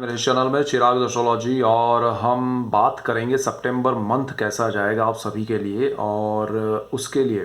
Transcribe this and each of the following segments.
मेरे चैनल में चिराग एस्ट्रोलॉजी और हम बात करेंगे सितंबर मंथ कैसा जाएगा आप सभी के लिए। और उसके लिए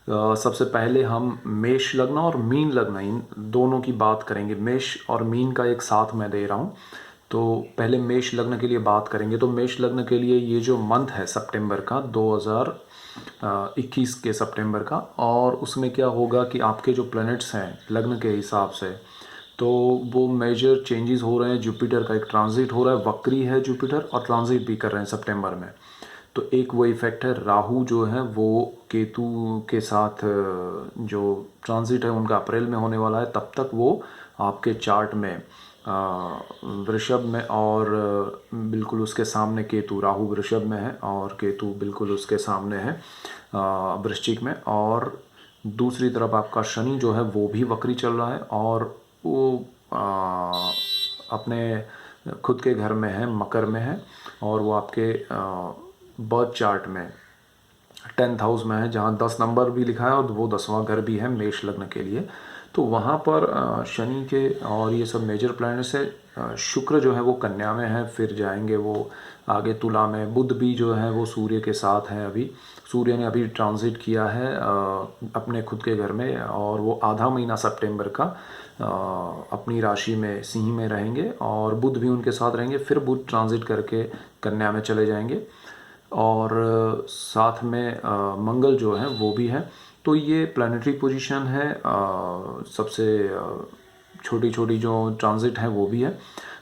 सबसे पहले हम मेष लग्न और मीन लग्न इन दोनों की बात करेंगे। मेष और मीन का एक साथ मैं दे रहा हूँ। तो पहले मेष लग्न के लिए बात करेंगे। तो मेष लग्न के लिए ये जो मंथ है सितंबर का 2021 के सितंबर का, और उसमें क्या होगा कि आपके जो प्लैनेट्स हैं लग्न के हिसाब से, तो वो मेजर चेंजेस हो रहे हैं। जुपिटर का एक ट्रांजिट हो रहा है, वक्री है जुपिटर और ट्रांजिट भी कर रहे हैं सितंबर में। तो एक वो इफेक्ट है। राहु जो है वो केतु के साथ जो ट्रांजिट है उनका अप्रैल में होने वाला है। तब तक वो आपके चार्ट में वृषभ में, और बिल्कुल उसके सामने केतु, राहु वृषभ में है और केतु बिल्कुल उसके सामने है वृश्चिक में। और दूसरी तरफ आपका शनि जो है वो भी वक्री चल रहा है और वो अपने खुद के घर में है, मकर में है, और वो आपके बर्थ चार्ट में 10th हाउस में है, जहाँ 10 नंबर भी लिखा है और वो 10वां घर भी है मेष लग्न के लिए। तो वहाँ पर शनि के और ये सब मेजर प्लैनेट्स है। शुक्र जो है वो कन्या में है, फिर जाएंगे वो आगे तुला में। बुध भी जो है वो सूर्य के साथ है। अभी सूर्य ने अभी ट्रांजिट किया है अपने खुद के घर में, और वो आधा महीना सितंबर का अपनी राशि में सिंह में रहेंगे, और बुध भी उनके साथ रहेंगे। फिर बुध ट्रांजिट करके कन्या में चले जाएंगे, और साथ में मंगल जो है वो भी है। तो ये प्लानिटरी पोजीशन है। सबसे छोटी छोटी जो ट्रांजिट है वो भी है।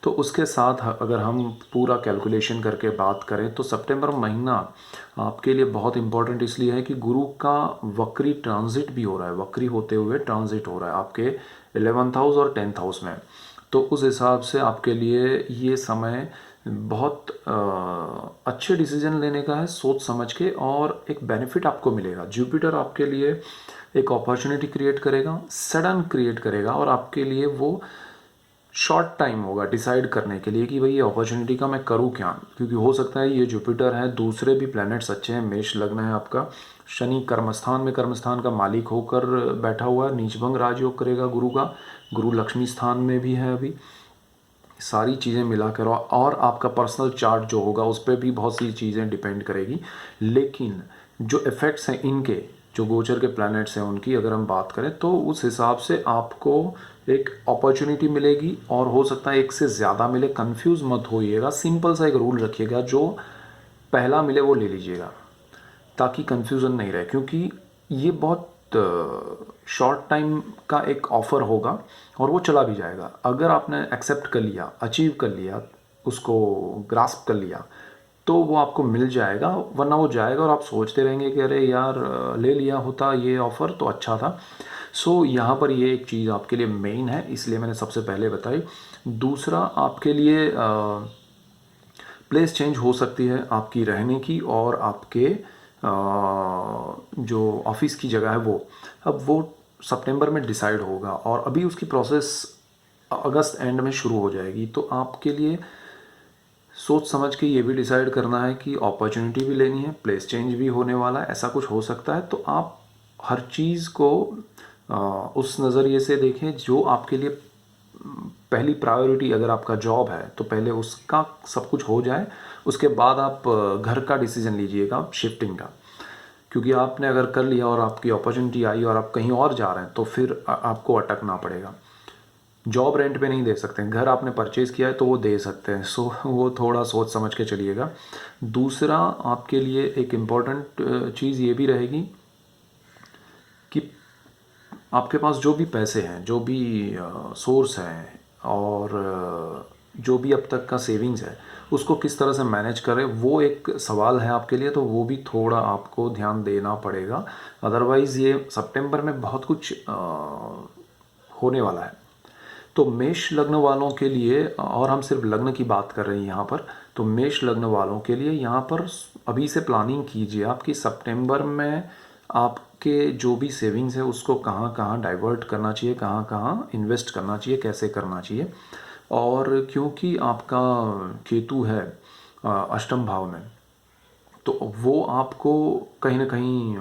तो उसके साथ अगर हम पूरा कैलकुलेशन करके बात करें तो सितंबर महीना आपके लिए बहुत इम्पोर्टेंट इसलिए है कि गुरु का वक्री ट्रांजिट भी हो रहा है, वक्री होते हुए ट्रांजिट हो रहा है आपके 11th हाउस और 10th हाउस में। तो उस हिसाब से आपके लिए ये समय बहुत अच्छे डिसीजन लेने का है, सोच समझ के, और एक बेनिफिट आपको मिलेगा। जुपिटर आपके लिए एक अपॉर्चुनिटी क्रिएट करेगा, सडन क्रिएट करेगा, और आपके लिए वो शॉर्ट टाइम होगा डिसाइड करने के लिए कि भाई ये अपॉर्चुनिटी का मैं करूँ क्या। क्योंकि हो सकता है ये जुपिटर है, दूसरे भी प्लैनेट्स अच्छे हैं। मेष लग्न है आपका, शनि कर्मस्थान में कर्मस्थान का मालिक होकर बैठा हुआ है, नीचभंग राजयोग करेगा गुरु का। गुरु लक्ष्मी स्थान में भी है अभी। सारी चीज़ें मिलाकर, और आपका पर्सनल चार्ट जो होगा उस पर भी बहुत सी चीज़ें डिपेंड करेगी। लेकिन जो इफ़ेक्ट्स हैं इनके, जो गोचर के प्लैनेट्स हैं उनकी अगर हम बात करें, तो उस हिसाब से आपको एक अपॉर्चुनिटी मिलेगी, और हो सकता है एक से ज़्यादा मिले। कंफ्यूज मत होइएगा, सिंपल सा एक रूल रखिएगा, जो पहला मिले वो ले लीजिएगा, ताकि कंफ्यूजन नहीं रहे। क्योंकि ये बहुत शॉर्ट टाइम का एक ऑफ़र होगा और वो चला भी जाएगा। अगर आपने एक्सेप्ट कर लिया, अचीव कर लिया, उसको ग्रास्प कर लिया, तो वो आपको मिल जाएगा। वरना वो जाएगा और आप सोचते रहेंगे कि अरे यार ले लिया होता ये ऑफ़र तो अच्छा था। सो यहाँ पर ये एक चीज़ आपके लिए मेन है, इसलिए मैंने सबसे पहले बताई। दूसरा, आपके लिए प्लेस चेंज हो सकती है आपकी रहने की, और आपके जो ऑफिस की जगह है वो, अब वो सितंबर में डिसाइड होगा, और अभी उसकी प्रोसेस अगस्त एंड में शुरू हो जाएगी। तो आपके लिए सोच समझ के ये भी डिसाइड करना है कि अपॉर्चुनिटी भी लेनी है, प्लेस चेंज भी होने वाला है, ऐसा कुछ हो सकता है। तो आप हर चीज़ को उस नज़रिए से देखें जो आपके लिए पहली प्रायोरिटी। अगर आपका जॉब है तो पहले उसका सब कुछ हो जाए, उसके बाद आप घर का डिसीजन लीजिएगा शिफ्टिंग का। क्योंकि आपने अगर कर लिया और आपकी अपॉर्चुनिटी आई और आप कहीं और जा रहे हैं, तो फिर आपको अटकना पड़ेगा। जॉब रेंट पे नहीं दे सकते, घर आपने परचेज़ किया है तो वो दे सकते हैं। सो वो थोड़ा सोच समझ के चलिएगा। दूसरा, आपके लिए एक इम्पॉर्टेंट चीज़ ये भी रहेगी कि आपके पास जो भी पैसे हैं, जो भी सोर्स हैं, और जो भी अब तक का सेविंग्स है, उसको किस तरह से मैनेज करें, वो एक सवाल है आपके लिए। तो वो भी थोड़ा आपको ध्यान देना पड़ेगा। अदरवाइज़ ये सितंबर में बहुत कुछ होने वाला है। तो मेष लग्न वालों के लिए, और हम सिर्फ लग्न की बात कर रहे हैं यहाँ पर, तो मेष लग्न वालों के लिए यहाँ पर अभी से प्लानिंग कीजिए आप कि सितंबर में आपके जो भी सेविंग्स है उसको कहाँ कहाँ डाइवर्ट करना चाहिए, कहाँ कहाँ इन्वेस्ट करना चाहिए, कैसे करना चाहिए। और क्योंकि आपका केतु है अष्टम भाव में, तो वो आपको कहीं ना कहीं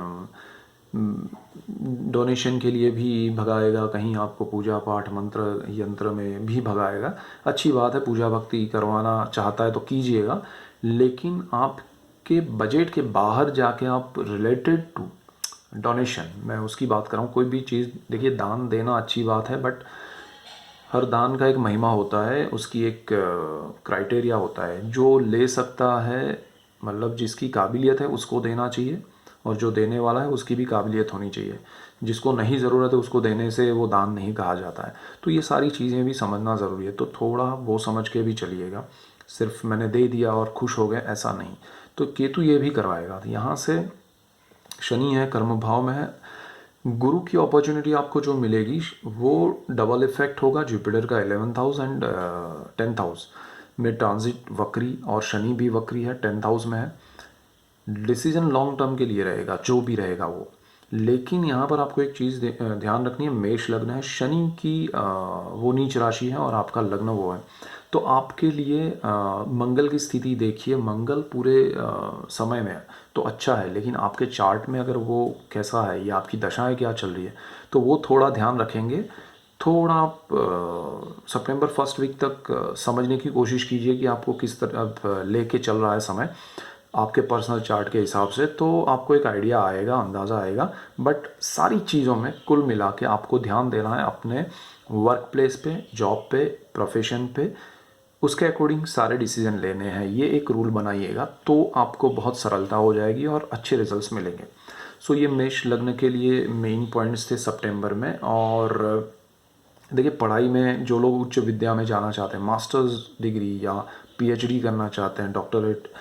डोनेशन के लिए भी भगाएगा, कहीं आपको पूजा पाठ मंत्र यंत्र में भी भगाएगा। अच्छी बात है, पूजा भक्ति करवाना चाहता है तो कीजिएगा, लेकिन आपके बजट के बाहर जाके आप रिलेटेड टू डोनेशन, मैं उसकी बात कर रहा हूँ। कोई भी चीज़, देखिए दान देना अच्छी बात है, बट हर दान का एक महिमा होता है, उसकी एक क्राइटेरिया होता है। जो ले सकता है, मतलब जिसकी काबिलियत है उसको देना चाहिए, और जो देने वाला है उसकी भी काबिलियत होनी चाहिए। जिसको नहीं ज़रूरत है उसको देने से वो दान नहीं कहा जाता है। तो ये सारी चीज़ें भी समझना ज़रूरी है, तो थोड़ा वो समझ के भी चलिएगा। सिर्फ मैंने दे दिया और खुश हो गए, ऐसा नहीं। तो केतु ये भी करवाएगा। यहाँ से शनि है, कर्म भाव में है। गुरु की अपॉर्चुनिटी आपको जो मिलेगी वो डबल इफेक्ट होगा। जुपिटर का 11th house and 10th house में ट्रांजिट वक्री, और शनि भी वक्री है, 10th हाउस में है। डिसीजन लॉन्ग टर्म के लिए रहेगा जो भी रहेगा वो। लेकिन यहाँ पर आपको एक चीज़ ध्यान रखनी है, मेष लग्न है, शनि की वो नीच राशि है और आपका लग्न वो है। तो आपके लिए मंगल की स्थिति देखिए, मंगल पूरे समय में तो अच्छा है, लेकिन आपके चार्ट में अगर वो कैसा है या आपकी दशाएं क्या चल रही है, तो वो थोड़ा ध्यान रखेंगे। थोड़ा आप सितंबर फर्स्ट वीक तक समझने की कोशिश कीजिए कि आपको किस तरह लेके चल रहा है समय आपके पर्सनल चार्ट के हिसाब से, तो आपको एक आइडिया आएगा, अंदाज़ा आएगा। बट सारी चीज़ों में कुल मिला के आपको ध्यान देना है अपने वर्क प्लेस पे, जॉब पे, प्रोफेशन पे, उसके अकॉर्डिंग सारे डिसीजन लेने हैं। ये एक रूल बनाइएगा तो आपको बहुत सरलता हो जाएगी और अच्छे रिजल्ट्स मिलेंगे। सो ये मेष लग्न के लिए मेन पॉइंट्स थे सितंबर में। और देखिए, पढ़ाई में जो लोग उच्च विद्या में जाना चाहते हैं, मास्टर्स डिग्री या पीएचडी करना चाहते हैं, डॉक्टरेट,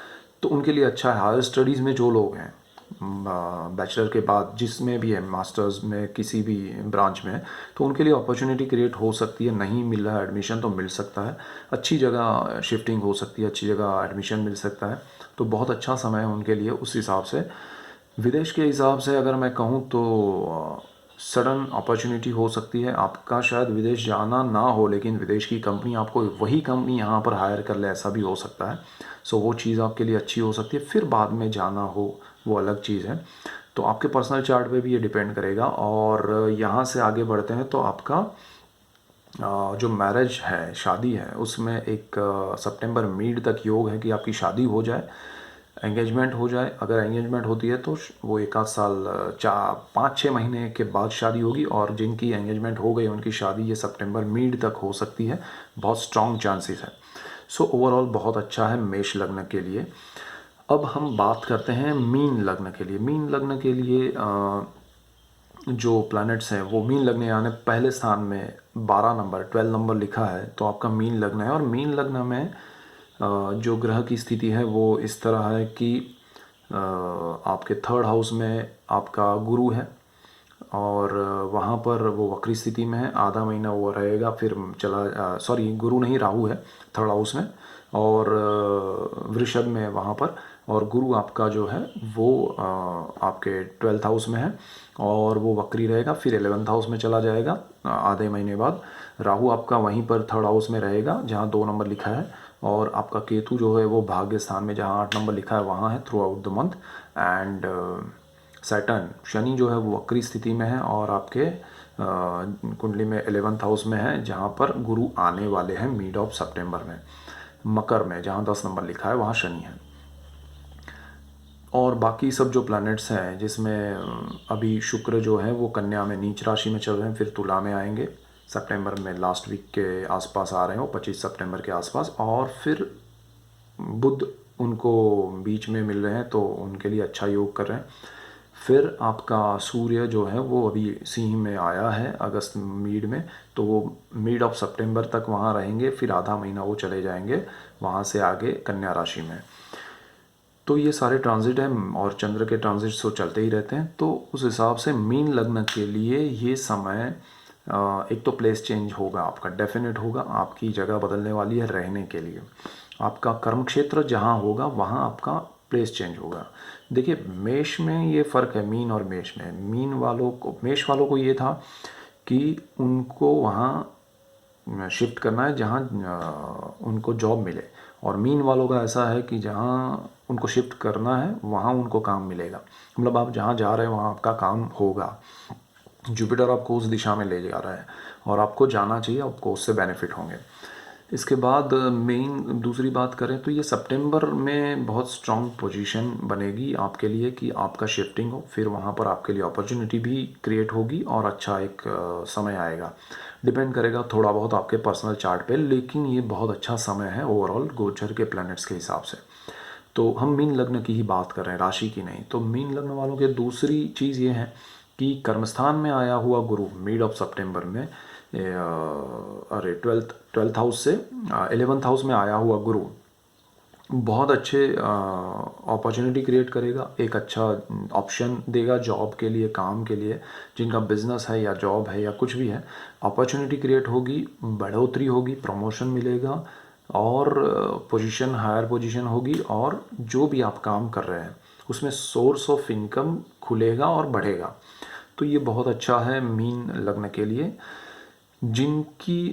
तो उनके लिए अच्छा है। हायर स्टडीज़ में जो लोग हैं बैचलर के बाद, जिसमें भी है, मास्टर्स में किसी भी ब्रांच में, तो उनके लिए अपॉर्चुनिटी क्रिएट हो सकती है। नहीं मिल रहा है एडमिशन तो मिल सकता है, अच्छी जगह शिफ्टिंग हो सकती है, अच्छी जगह एडमिशन मिल सकता है। तो बहुत अच्छा समय है उनके लिए उस हिसाब से। विदेश के हिसाब से अगर मैं कहूँ तो सडन अपॉर्चुनिटी हो सकती है। आपका शायद विदेश जाना ना हो, लेकिन विदेश की कंपनी आपको वही कंपनी यहाँ पर हायर कर ले, ऐसा भी हो सकता है। सो वो चीज़ आपके लिए अच्छी हो सकती है। फिर बाद में जाना हो वो अलग चीज़ है। तो आपके पर्सनल चार्ट पे भी ये डिपेंड करेगा। और यहाँ से आगे बढ़ते हैं तो आपका जो मैरिज है, शादी है, उसमें एक सितंबर मिड तक योग है कि आपकी शादी हो जाए, एंगेजमेंट हो जाए। अगर एंगेजमेंट होती है तो वो 1 आध साल 5-6 महीने के बाद शादी होगी, और जिनकी एंगेजमेंट हो गई उनकी शादी ये सितंबर मिड तक हो सकती है। बहुत स्ट्रॉन्ग चांसेस है। सो ओवरऑल बहुत अच्छा है मेष लग्न के लिए। अब हम बात करते हैं मीन लग्न के लिए। मीन लग्न के लिए जो प्लैनेट्स हैं वो मीन लग्न, यानी पहले स्थान में 12 नंबर 12 नंबर लिखा है, तो आपका मीन लग्न है। और मीन लग्न में जो ग्रह की स्थिति है वो इस तरह है कि आपके 3rd हाउस में आपका गुरु है, और वहाँ पर वो वक्री स्थिति में है। आधा महीना वो रहेगा, फिर चला, सॉरी गुरु नहीं, राहु है 3rd हाउस में, और वृषभ में वहाँ पर। और गुरु आपका जो है वो आपके 12th हाउस में है, और वो वक्री रहेगा, फिर 11th हाउस में चला जाएगा आधे महीने बाद। राहु आपका वहीं पर 3rd हाउस में रहेगा जहाँ 2 नंबर लिखा है, और आपका केतु जो है वो भाग्य स्थान में जहाँ 8 नंबर लिखा है वहाँ है through out the month. And Saturn, Shani जो है वो वक्री स्थिति में है, और आपके कुंडली में 11th हाउस में है, जहाँ पर गुरु आने वाले हैं मिड ऑफ सितंबर में। मकर में जहाँ 10 नंबर लिखा है वहाँ शनि है। और बाकी सब जो प्लैनेट्स हैं, जिसमें अभी शुक्र जो है वो कन्या में नीच राशि में चल रहे हैं, फिर तुला में आएंगे सितंबर में, लास्ट वीक के आसपास आ रहे हैं वो 25 सितंबर के आसपास। और फिर बुध उनको बीच में मिल रहे हैं, तो उनके लिए अच्छा योग कर रहे हैं। फिर आपका सूर्य जो है वो अभी सिंह में आया है अगस्त मिड में, तो वो मिड ऑफ सितंबर तक वहाँ रहेंगे, फिर आधा महीना वो चले जाएंगे वहाँ से आगे कन्या राशि में। तो ये सारे ट्रांजिट हैं, और चंद्र के ट्रांजिट तो चलते ही रहते हैं। तो उस हिसाब से मीन लग्न के लिए ये समय, एक तो प्लेस चेंज होगा आपका, डेफिनेट होगा, आपकी जगह बदलने वाली है रहने के लिए। आपका कर्म क्षेत्र जहाँ होगा वहाँ आपका प्लेस चेंज होगा। देखिए, मेष में ये फ़र्क है मीन और मेष में। मेष वालों को ये था कि उनको वहाँ शिफ्ट करना है जहाँ उनको जॉब मिले। और मीन वालों का ऐसा है कि जहाँ उनको शिफ्ट करना है वहाँ उनको काम मिलेगा, मतलब आप जहाँ जा रहे हैं वहाँ आपका काम होगा। जुपिटर आपको उस दिशा में ले जा रहा है और आपको जाना चाहिए, आपको उससे बेनिफिट होंगे। इसके बाद मेन दूसरी बात करें तो ये सितंबर में बहुत स्ट्रॉन्ग पोजीशन बनेगी आपके लिए कि आपका शिफ्टिंग हो, फिर वहाँ पर आपके लिए अपॉर्चुनिटी भी क्रिएट होगी और अच्छा एक समय आएगा। डिपेंड करेगा थोड़ा बहुत आपके पर्सनल चार्ट पे, लेकिन ये बहुत अच्छा समय है ओवरऑल गोचर के प्लैनेट्स के हिसाब से। तो हम मीन लग्न की ही बात कर रहे हैं, राशि की नहीं। तो मीन लग्न वालों के दूसरी चीज़ ये है कि कर्मस्थान में आया हुआ गुरु मिड ऑफ सितंबर में अरे ट्वेल्थ हाउस से 11th हाउस में आया हुआ गुरु बहुत अच्छे अपॉर्चुनिटी क्रिएट करेगा, एक अच्छा ऑप्शन देगा जॉब के लिए, काम के लिए, जिनका बिजनेस है या जॉब है या कुछ भी है, अपॉर्चुनिटी क्रिएट होगी, बढ़ोतरी होगी, प्रमोशन मिलेगा और पोजीशन हायर पोजीशन होगी, और जो भी आप काम कर रहे हैं उसमें सोर्स ऑफ इनकम खुलेगा और बढ़ेगा। तो ये बहुत अच्छा है मीन लग्न के लिए। जिनकी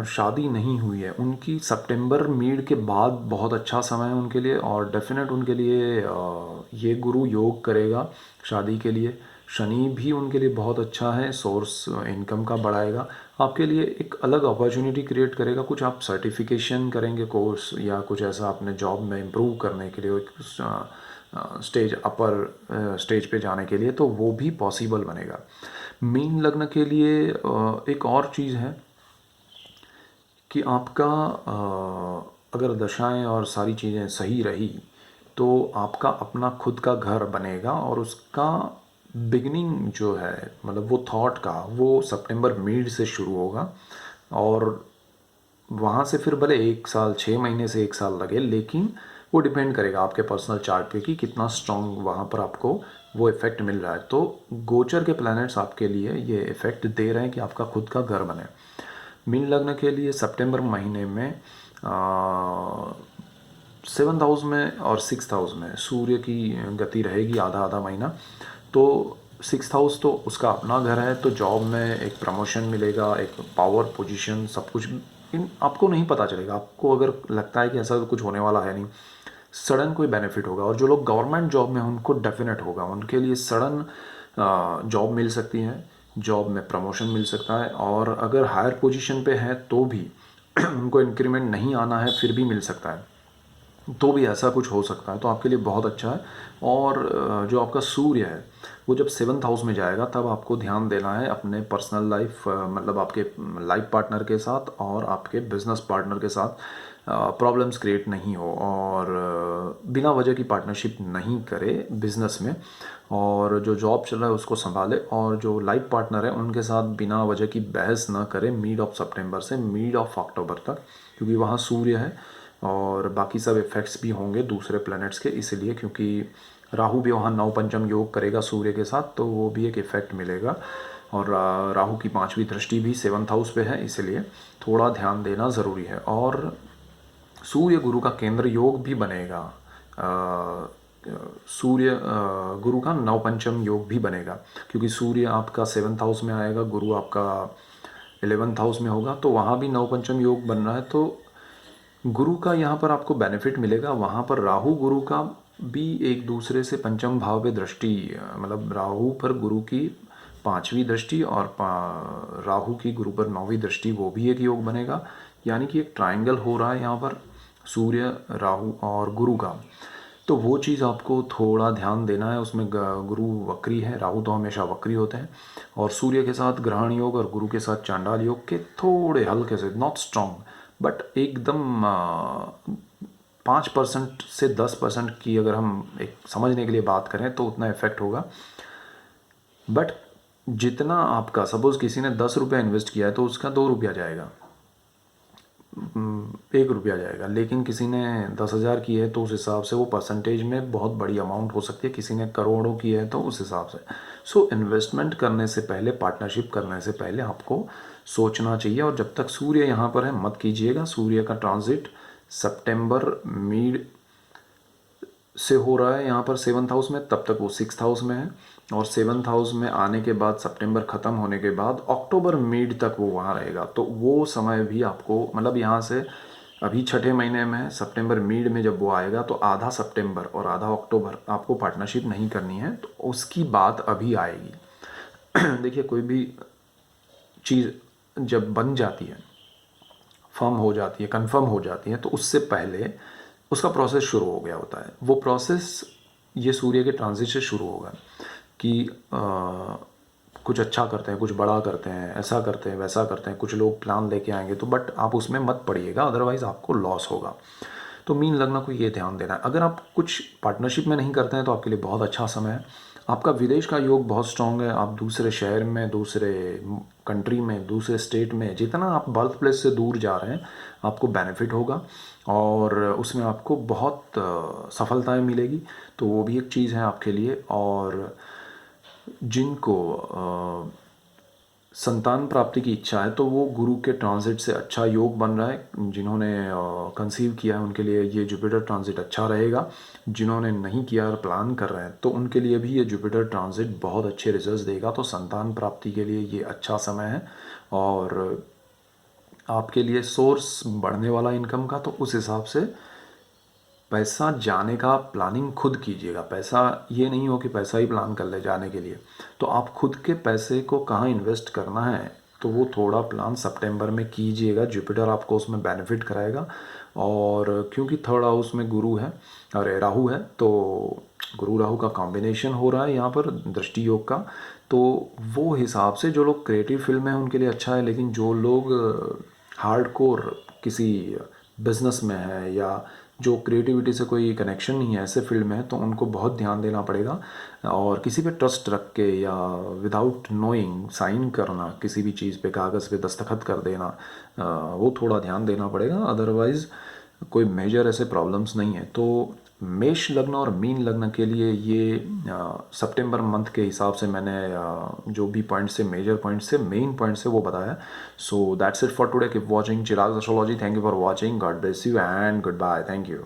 शादी नहीं हुई है उनकी सितंबर मिड के बाद बहुत अच्छा समय है उनके लिए, और डेफिनेट उनके लिए ये गुरु योग करेगा शादी के लिए। शनि भी उनके लिए बहुत अच्छा है, सोर्स इनकम का बढ़ाएगा, आपके लिए एक अलग अपॉर्चुनिटी क्रिएट करेगा। कुछ आप सर्टिफिकेशन करेंगे कोर्स या कुछ ऐसा अपने जॉब में इम्प्रूव करने के लिए, एक स्टेज अपर स्टेज पे जाने के लिए, तो वो भी पॉसिबल बनेगा। मीन लग्न के लिए एक और चीज़ है कि आपका अगर दशाएं और सारी चीज़ें सही रही तो आपका अपना खुद का घर बनेगा, और उसका बिगिनिंग जो है मतलब वो थॉट का वो सितंबर मिड से शुरू होगा, और वहाँ से फिर भले 1 साल 6 महीने से 1 साल लगे, लेकिन वो डिपेंड करेगा आपके पर्सनल चार्ट पे कि कितना स्ट्रॉन्ग वहाँ पर आपको वो इफ़ेक्ट मिल रहा है। तो गोचर के प्लैनेट्स आपके लिए ये इफ़ेक्ट दे रहे हैं कि आपका खुद का घर बने। मीन लग्न के लिए सितंबर महीने में 7th हाउस में और 6th हाउस में सूर्य की गति रहेगी आधा आधा महीना। तो 6th हाउस तो उसका अपना घर है, तो जॉब में एक प्रमोशन मिलेगा, एक पावर पोजीशन, सब कुछ इन आपको नहीं पता चलेगा। आपको अगर लगता है कि ऐसा तो कुछ होने वाला है नहीं, सडन कोई बेनिफिट होगा। और जो लोग गवर्नमेंट जॉब में हैं उनको डेफिनेट होगा, उनके लिए सडन जॉब मिल सकती है, जॉब में प्रमोशन मिल सकता है, और अगर हायर पोजीशन पे है तो भी उनको इंक्रीमेंट नहीं आना है फिर भी मिल सकता है, तो भी ऐसा कुछ हो सकता है। तो आपके लिए बहुत अच्छा है। और जो आपका सूर्य है वो जब 7th हाउस में जाएगा तब आपको ध्यान देना है अपने पर्सनल लाइफ, मतलब आपके लाइफ पार्टनर के साथ और आपके बिजनेस पार्टनर के साथ प्रॉब्लम्स क्रिएट नहीं हो, और बिना वजह की पार्टनरशिप नहीं करे बिजनेस में, और जो जॉब चल रहा है उसको संभाले, और जो लाइफ पार्टनर है उनके साथ बिना वजह की बहस ना करे मिड ऑफ सितंबर से मिड ऑफ अक्टूबर तक, क्योंकि वहाँ सूर्य है और बाकी सब इफ़ेक्ट्स भी होंगे दूसरे प्लैनेट्स के, इसलिए क्योंकि राहु भी वहाँ नव पंचम योग करेगा सूर्य के साथ, तो वो भी एक इफ़ेक्ट मिलेगा। और राहु की 5वीं दृष्टि भी 7th हाउस पे है, इसलिए थोड़ा ध्यान देना ज़रूरी है। और सूर्य गुरु का केंद्र योग भी बनेगा, सूर्य गुरु का नवपंचम योग भी बनेगा, क्योंकि सूर्य आपका 7th हाउस में आएगा, गुरु आपका 11th हाउस में होगा, तो वहाँ भी नवपंचम योग बन रहा है। तो गुरु का यहाँ पर आपको बेनिफिट मिलेगा। वहाँ पर राहु गुरु का भी एक दूसरे से पंचम भाव पे दृष्टि, मतलब राहु पर गुरु की 5वीं दृष्टि और राहु की गुरु पर 9वीं दृष्टि, वो भी एक योग बनेगा। यानी कि एक ट्रायंगल हो रहा है यहाँ पर सूर्य राहु और गुरु का। तो वो चीज़ आपको थोड़ा ध्यान देना है। उसमें गुरु वक्री है, राहु तो हमेशा वक्री होते हैं, और सूर्य के साथ ग्रहण योग और गुरु के साथ चांडाल योग के थोड़े हल्के से, नॉट स्ट्रॉन्ग बट एकदम 5% से 10% की अगर हम एक समझने के लिए बात करें तो उतना इफेक्ट होगा। बट जितना आपका, सपोज किसी ने 10 रुपया इन्वेस्ट किया है तो उसका 2 रुपया जाएगा, 1 रुपया जाएगा। लेकिन किसी ने 10,000 की है तो उस हिसाब से वो परसेंटेज में बहुत बड़ी अमाउंट हो सकती है, किसी ने करोड़ों की है तो उस हिसाब से। सो इन्वेस्टमेंट करने से पहले, पार्टनरशिप करने से पहले आपको सोचना चाहिए। और जब तक सूर्य यहाँ पर है मत कीजिएगा। सूर्य का ट्रांजिट सितंबर मिड से हो रहा है यहाँ पर 7th हाउस में, तब तक वो 6th हाउस में है। और 7th हाउस में आने के बाद सितंबर ख़त्म होने के बाद अक्टूबर मिड तक वो वहाँ रहेगा। तो वो समय भी आपको मतलब यहाँ से अभी छठे महीने में है, सितंबर मिड में जब वो आएगा तो आधा सितंबर और आधा अक्टूबर आपको पार्टनरशिप नहीं करनी है, तो उसकी बात अभी आएगी। देखिए कोई भी चीज़ जब बन जाती है, फर्म हो जाती है, कंफर्म हो जाती है, तो उससे पहले उसका प्रोसेस शुरू हो गया होता है। वो प्रोसेस ये सूर्य के ट्रांजिट से शुरू होगा कि कुछ अच्छा करते हैं, कुछ बड़ा करते हैं, ऐसा करते हैं, वैसा करते हैं, कुछ लोग प्लान लेके आएंगे, तो बट आप उसमें मत पड़िएगा, अदरवाइज़ आपको लॉस होगा। तो मीन लग्न को ये ध्यान देना है। अगर आप कुछ पार्टनरशिप में नहीं करते हैं तो आपके लिए बहुत अच्छा समय है। आपका विदेश का योग बहुत स्ट्रांग है। आप दूसरे शहर में, दूसरे कंट्री में, दूसरे स्टेट में, जितना आप बर्थ प्लेस से दूर जा रहे हैं आपको बेनिफिट होगा और उसमें आपको बहुत सफलताएं मिलेगी। तो वो भी एक चीज़ है आपके लिए। और जिनको संतान प्राप्ति की इच्छा है तो वो गुरु के ट्रांजिट से अच्छा योग बन रहा है। जिन्होंने कंसीव किया है उनके लिए ये जुपिटर ट्रांजिट अच्छा रहेगा। जिन्होंने नहीं किया और प्लान कर रहे हैं तो उनके लिए भी ये जुपिटर ट्रांजिट बहुत अच्छे रिजल्ट्स देगा। तो संतान प्राप्ति के लिए ये अच्छा समय है और आपके लिए सोर्स बढ़ने वाला इनकम का। तो उस हिसाब से पैसा जाने का प्लानिंग खुद कीजिएगा। पैसा ये नहीं हो कि पैसा ही प्लान कर ले जाने के लिए, तो आप खुद के पैसे को कहाँ इन्वेस्ट करना है तो वो थोड़ा प्लान सितंबर में कीजिएगा। जुपिटर आपको उसमें बेनिफिट कराएगा। और क्योंकि थर्ड हाउस में गुरु है और राहु है, तो गुरु राहु का कॉम्बिनेशन हो रहा है यहाँ पर दृष्टि योग का। तो वो हिसाब से जो लोग क्रिएटिव फील्ड में हैं उनके लिए अच्छा है, लेकिन जो लोग हार्डकोर किसी बिजनेस में है या जो क्रिएटिविटी से कोई कनेक्शन नहीं है ऐसे फील्ड में है, तो उनको बहुत ध्यान देना पड़ेगा। और किसी पे ट्रस्ट रख के या विदाउट नोइंग साइन करना, किसी भी चीज़ पे कागज़ पे दस्तखत कर देना, वो थोड़ा ध्यान देना पड़ेगा। अदरवाइज़ कोई मेजर ऐसे प्रॉब्लम्स नहीं है। तो मेष लग्न और मीन लग्न के लिए ये सितंबर मंथ के हिसाब से मैंने जो भी पॉइंट्स से, मेजर पॉइंट्स से, मेन पॉइंट्स से वो बताया। So that's it for today. Keep watching Chirag astrology. Thank you for watching. God bless you and good bye. Thank you.